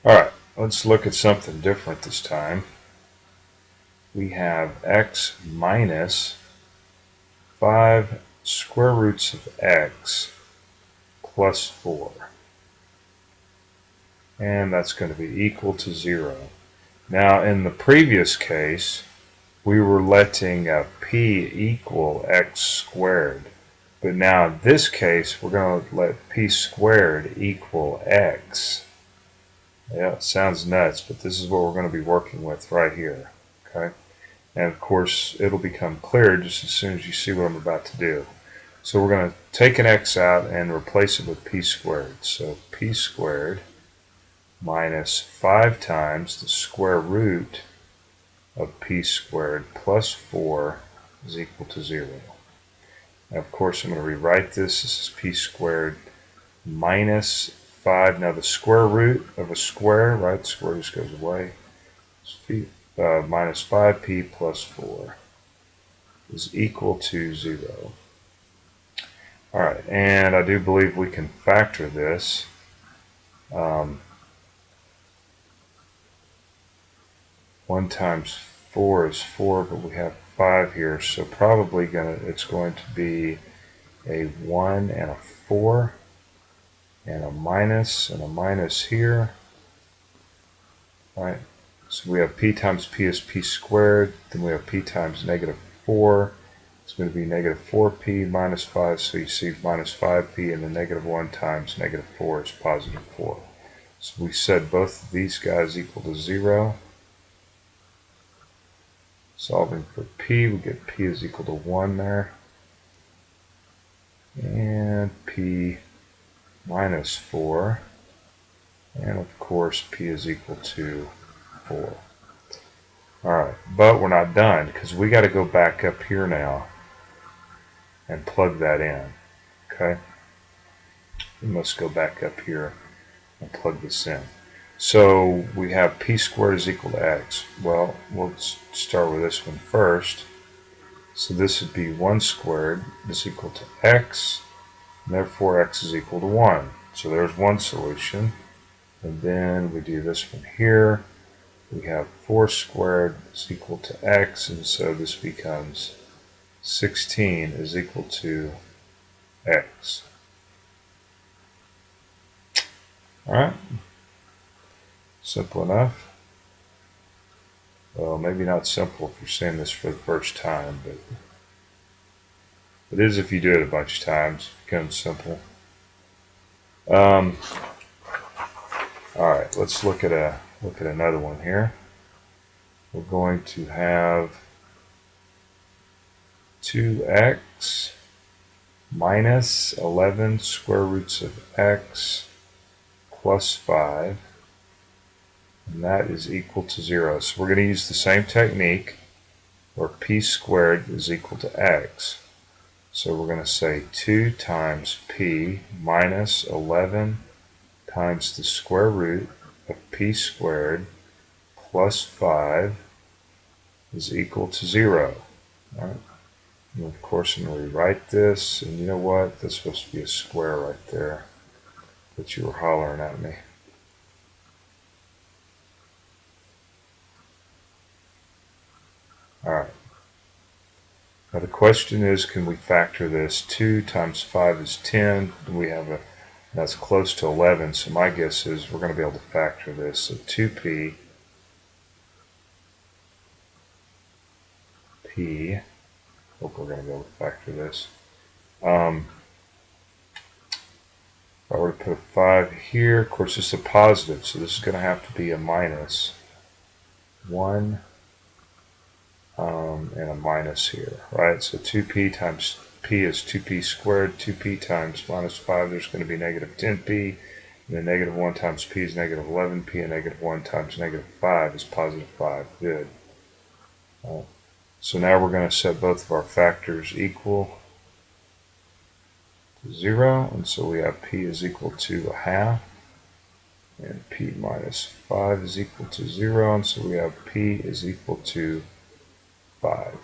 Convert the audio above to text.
Alright, let's look at something different this time. We have x minus 5 square roots of x plus 4. And that's going to be equal to 0. Now, in the previous case, we were letting p equal x squared. But now in this case, we're going to let p squared equal x. Yeah, it sounds nuts, but this is what we're going to be working with right here. Okay, and of course, it'll become clear just as soon as you see what I'm about to do. So we're going to take an x out and replace it with p squared. So p squared minus 5 times the square root of p squared plus 4 is equal to 0. Now, of course, I'm going to rewrite this. This is p squared minus 5. Now, the square root of a square, right? The square just goes away. Minus 5p plus 4 is equal to 0. Alright, and I do believe we can factor this. 1 times 4 is 4, but we have 5 here, so probably it's going to be a 1 and a 4, and a minus here. Right? So we have p times p is p squared, then we have p times negative 4. It's going to be negative 4p minus 5, so you see minus 5p, and the negative 1 times negative 4 is positive 4. So we set both of these guys equal to 0. Solving for p, we get p is equal to 1 there. And p minus 4. And of course, p is equal to 4. Alright, but we're not done because we got to go back up here now and plug that in. Okay? We must go back up here and plug this in. So we have p squared is equal to x. Well, let's start with this one first. So this would be 1 squared is equal to x, and therefore x is equal to 1. So there's one solution. And then we do this one here. We have 4 squared is equal to x, and so this becomes 16 is equal to x. Alright, simple enough. Well, maybe not simple if you're saying this for the first time, but it is if you do it a bunch of times. It becomes simple. Alright, let's look at another one here. We're going to have 2x minus 11 square roots of x plus 5, and that is equal to 0. So we're going to use the same technique where p squared is equal to x. So we're going to say 2 times p minus 11 times the square root of p squared plus 5 is equal to 0. All right. And of course, I'm going to rewrite this, and you know what? That's supposed to be a square right there, but you were hollering at me. All right. Now the question is, can we factor this? 2 times 5 is 10. That's close to 11, so my guess is we're going to be able to factor this. So 2p hope we're going to be able to factor this. If I were to put a 5 here, of course it's a positive, so this is going to have to be a minus 1 and a minus here, right? So 2p times p is 2p squared. 2p times minus 5, there's going to be negative 10p. And then negative 1 times p is negative 11p, and negative 1 times negative 5 is positive 5. Good. So now we're going to set both of our factors equal to 0, and so we have p is equal to a half, and p minus 5 is equal to 0, and so we have p is equal to 5.